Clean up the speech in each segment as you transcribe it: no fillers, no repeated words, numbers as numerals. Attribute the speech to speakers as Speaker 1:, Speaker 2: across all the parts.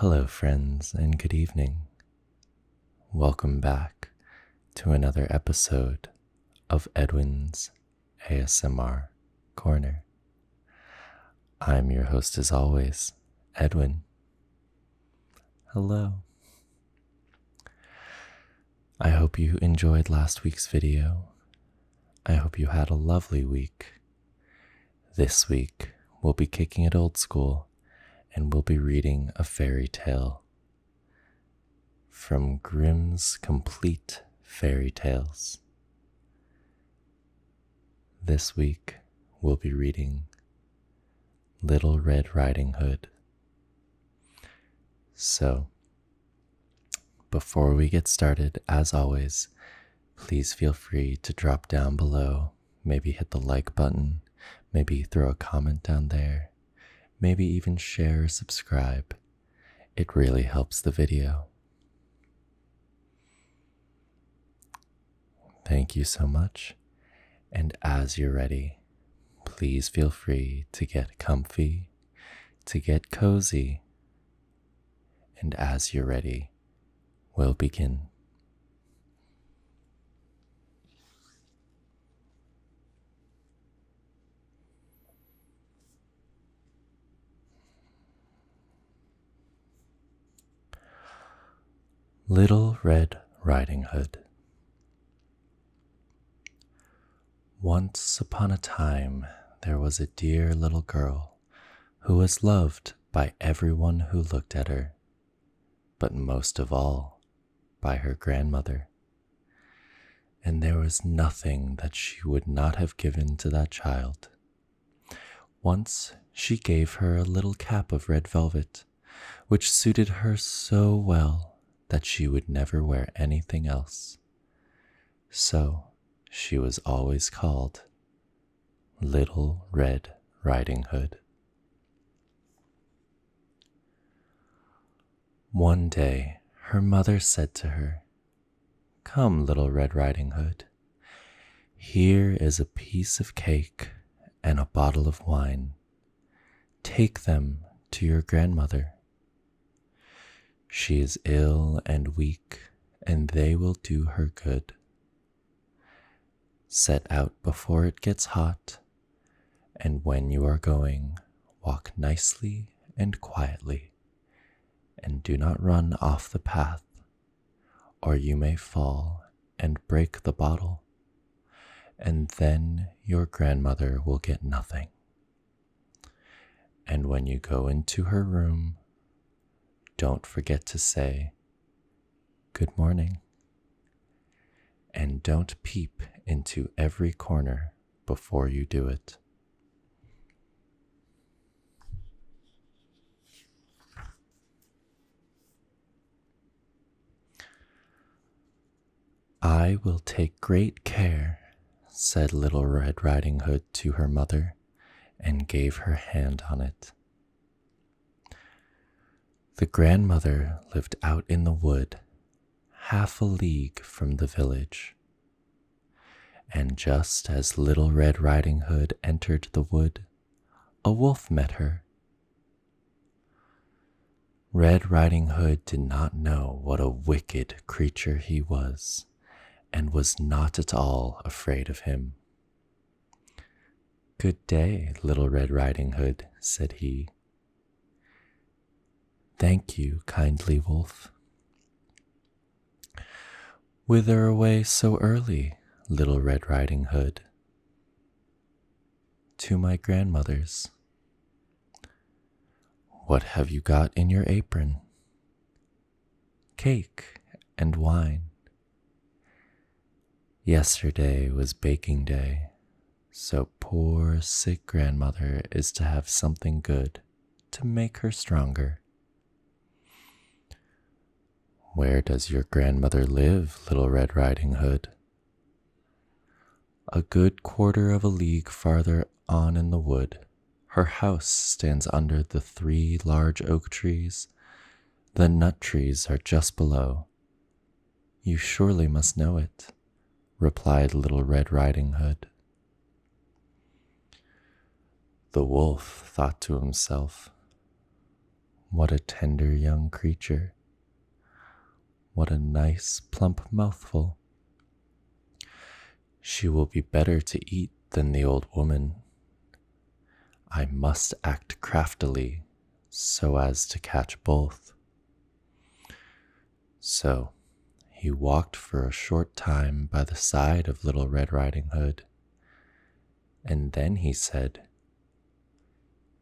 Speaker 1: Hello, friends, and good evening. Welcome back to another episode of Edwin's ASMR Corner. I'm your host, as always, Edwin. Hello. I hope you enjoyed last week's video. I hope you had a lovely week. This week, we'll be kicking it old school and we'll be reading a fairy tale from Grimm's Complete Fairy Tales. This week, we'll be reading Little Red Riding Hood. So, before we get started, as always, please feel free to drop down below, maybe hit the like button, maybe throw a comment down there, maybe even share or subscribe. It really helps the video. Thank you so much, and as you're ready, please feel free to get comfy, to get cozy, and as you're ready, we'll begin. Little Red Riding Hood. Once upon a time, there was a dear little girl who was loved by everyone who looked at her, but most of all by her grandmother. And there was nothing that she would not have given to that child. Once she gave her a little cap of red velvet, which suited her so well that she would never wear anything else. So she was always called Little Red Riding Hood. One day, her mother said to her, "Come, Little Red Riding Hood, here is a piece of cake and a bottle of wine. Take them to your grandmother. She is ill and weak, and they will do her good. Set out before it gets hot, and when you are going, walk nicely and quietly, and do not run off the path, or you may fall and break the bottle, and then your grandmother will get nothing. And when you go into her room, don't forget to say, 'Good morning,' and don't peep into every corner before you do it." "I will take great care," said Little Red Riding Hood to her mother, and gave her hand on it. The grandmother lived out in the wood, half a league from the village. And just as Little Red Riding Hood entered the wood, a wolf met her. Red Riding Hood did not know what a wicked creature he was, and was not at all afraid of him. "Good day, Little Red Riding Hood," said he. "Thank you, kindly wolf." "Whither away so early, Little Red Riding Hood?" "To my grandmother's." "What have you got in your apron?" "Cake and wine." "Yesterday was baking day, so poor sick grandmother is to have something good to make her stronger." "Where does your grandmother live, Little Red Riding Hood?" "A good quarter of a league farther on in the wood. Her house stands under the 3 large oak trees. The nut trees are just below. You surely must know it," replied Little Red Riding Hood. The wolf thought to himself, What a tender young creature. What a nice, plump mouthful. She will be better to eat than the old woman. I must act craftily so as to catch both. So he walked for a short time by the side of Little Red Riding Hood, and then he said,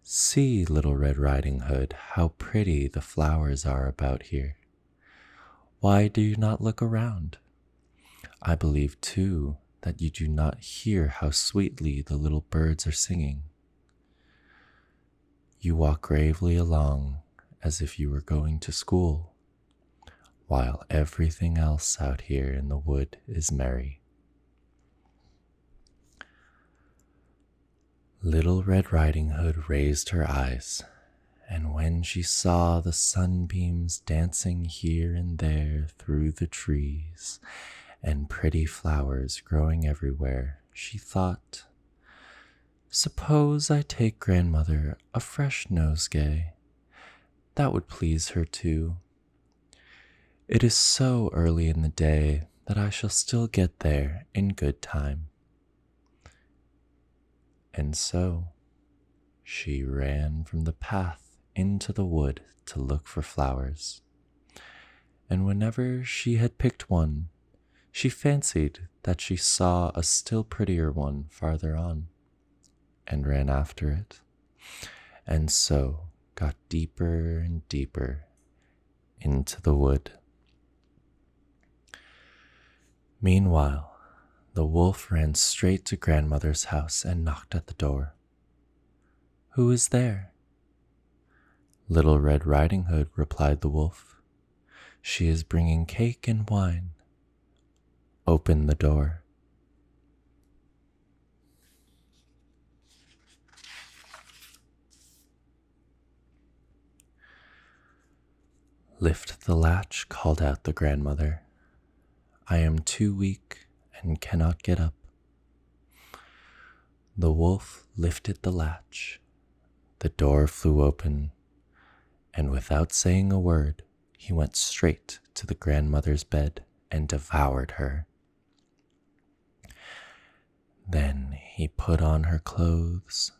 Speaker 1: "See, Little Red Riding Hood, how pretty the flowers are about here. Why do you not look around? I believe, too, that you do not hear how sweetly the little birds are singing. You walk gravely along as if you were going to school, while everything else out here in the wood is merry." Little Red Riding Hood raised her eyes, and when she saw the sunbeams dancing here and there through the trees, and pretty flowers growing everywhere, she thought, "Suppose I take Grandmother a fresh nosegay. That would please her too. It is so early in the day that I shall still get there in good time." And so she ran from the path into the wood to look for flowers, and whenever she had picked one, she fancied that she saw a still prettier one farther on, and ran after it, and so got deeper and deeper into the wood. Meanwhile, the wolf ran straight to Grandmother's house and knocked at the door. "Who is there?" "Little Red Riding Hood," replied the wolf. "She is bringing cake and wine. Open the door." "Lift the latch," called out the grandmother. "I am too weak and cannot get up." The wolf lifted the latch. The door flew open, and without saying a word, he went straight to the grandmother's bed and devoured her. Then he put on her clothes,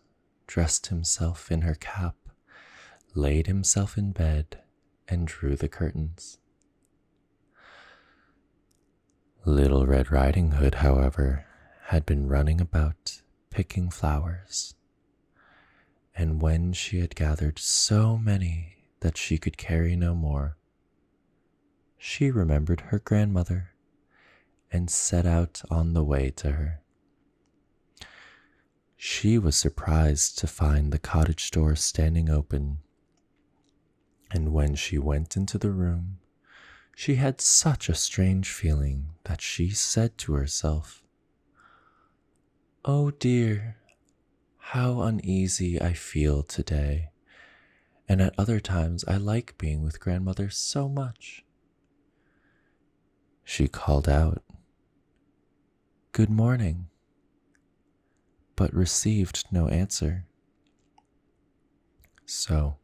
Speaker 1: dressed himself in her cap, laid himself in bed, and drew the curtains. Little Red Riding Hood, however, had been running about picking flowers, and when she had gathered so many that she could carry no more, she remembered her grandmother and set out on the way to her. She was surprised to find the cottage door standing open, and when she went into the room, she had such a strange feeling that she said to herself, "Oh dear, how uneasy I feel today, and at other times I like being with Grandmother so much." She called out, "Good morning," but received no answer. So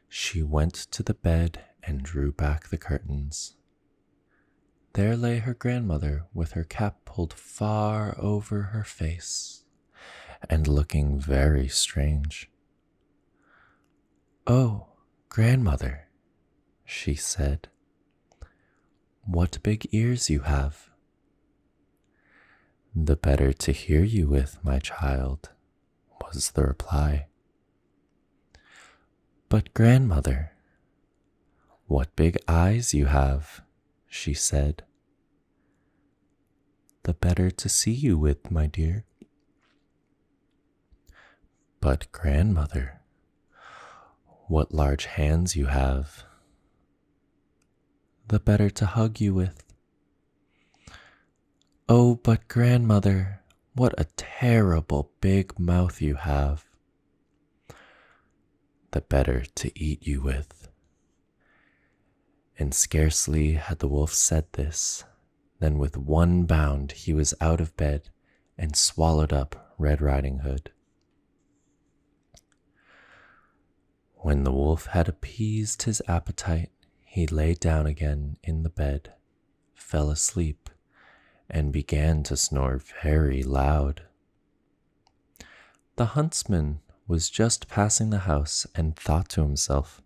Speaker 1: she went to the bed and drew back the curtains. There lay her grandmother with her cap pulled far over her face and looking very strange. "Oh, Grandmother," she said, "what big ears you have." "The better to hear you with, my child," was the reply. "But Grandmother, what big eyes you have," she said. "The better to see you with, my dear." "But Grandmother, what large hands you have." "The better to hug you with." "Oh, but Grandmother, what a terrible big mouth you have." "The better to eat you with." And scarcely had the wolf said this, than with one bound he was out of bed and swallowed up Red Riding Hood. When the wolf had appeased his appetite, he lay down again in the bed, fell asleep, and began to snore very loud. The huntsman was just passing the house and thought to himself,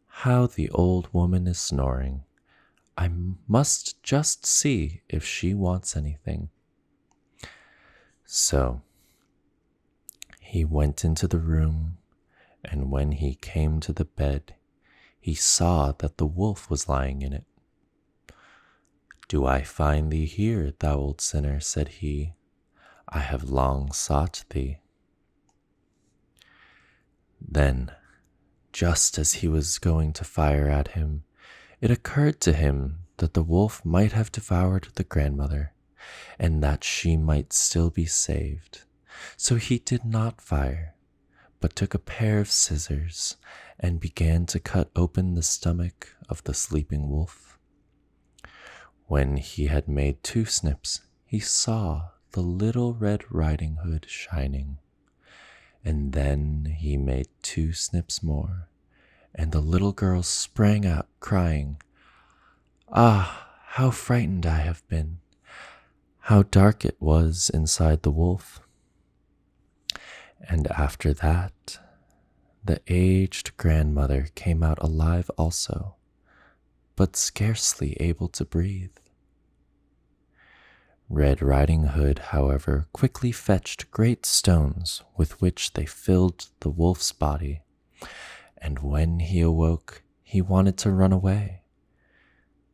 Speaker 1: "How the old woman is snoring. I must just see if she wants anything." So he went into the room, and when he came to the bed, he saw that the wolf was lying in it. "Do I find thee here, thou old sinner?" said he. "I have long sought thee." Then, just as he was going to fire at him, it occurred to him that the wolf might have devoured the grandmother, and that she might still be saved. So he did not fire, but took a pair of scissors and began to cut open the stomach of the sleeping wolf. When he had made 2 snips, he saw the little Red Riding Hood shining. And then he made 2 snips more, and the little girl sprang out, crying, "Ah, how frightened I have been! How dark it was inside the wolf!" And after that, the aged grandmother came out alive also, but scarcely able to breathe. Red Riding Hood, however, quickly fetched great stones with which they filled the wolf's body, and when he awoke, he wanted to run away.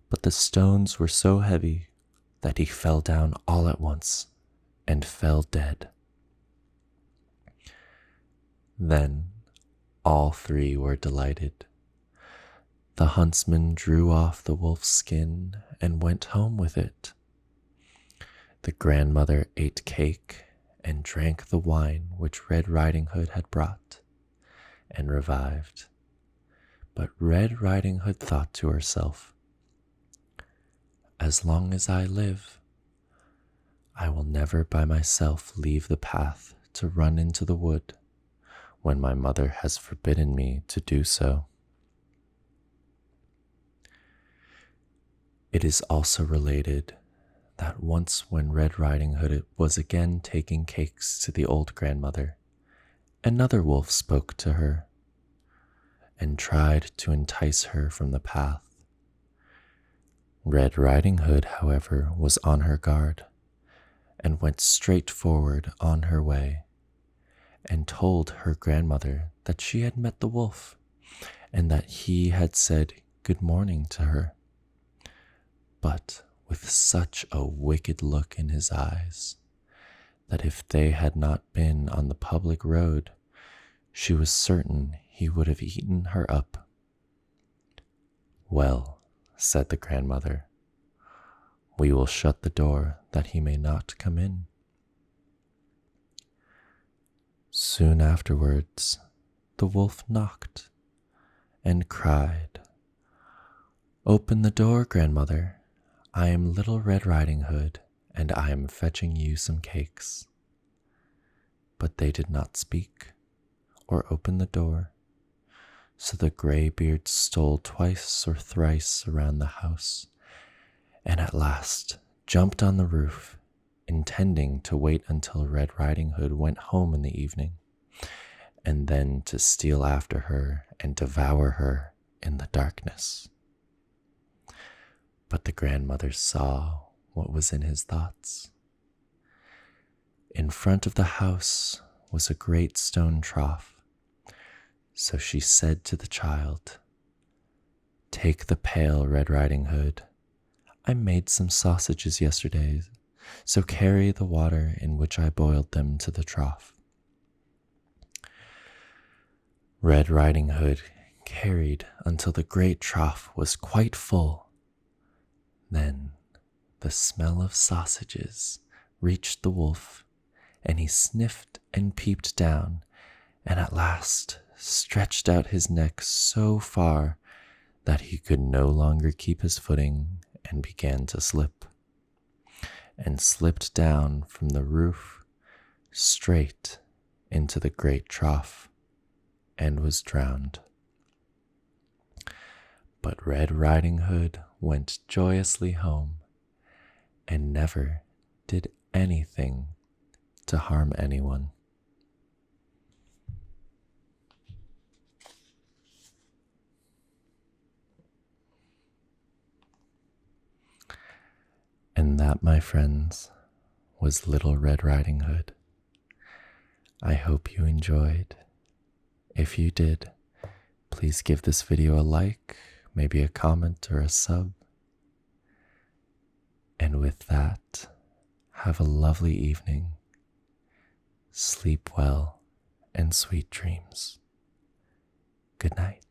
Speaker 1: But the stones were so heavy that he fell down all at once and fell dead. Then all 3 were delighted. The huntsman drew off the wolf's skin and went home with it. The grandmother ate cake and drank the wine which Red Riding Hood had brought, and revived. But Red Riding Hood thought to herself, "As long as I live, I will never by myself leave the path to run into the wood when my mother has forbidden me to do so." It is also related that once when Red Riding Hood was again taking cakes to the old grandmother, another wolf spoke to her and tried to entice her from the path. Red Riding Hood, however, was on her guard and went straight forward on her way and told her grandmother that she had met the wolf and that he had said good morning to her. But with such a wicked look in his eyes that if they had not been on the public road, she was certain he would have eaten her up. "Well," said the grandmother, "we will shut the door that he may not come in." Soon afterwards, the wolf knocked and cried, "Open the door, grandmother. I am Little Red Riding Hood, and I am fetching you some cakes." But they did not speak or open the door, so the graybeard stole twice or thrice around the house, and at last jumped on the roof, intending to wait until Red Riding Hood went home in the evening, and then to steal after her and devour her in the darkness. But the grandmother saw what was in his thoughts. In front of the house was a great stone trough, so she said to the child, "Take the pail, Red Riding Hood. I made some sausages yesterday, so carry the water in which I boiled them to the trough." Red Riding Hood carried until the great trough was quite full. Then the smell of sausages reached the wolf, and he sniffed and peeped down, and at last stretched out his neck so far that he could no longer keep his footing and began to slip, and slipped down from the roof straight into the great trough. and was drowned. But Red Riding Hood went joyously home and never did anything to harm anyone. And that, my friends, was Little Red Riding Hood. I hope you enjoyed. If you did, please give this video a like, maybe a comment or a sub. And with that, have a lovely evening. Sleep well and sweet dreams. Good night.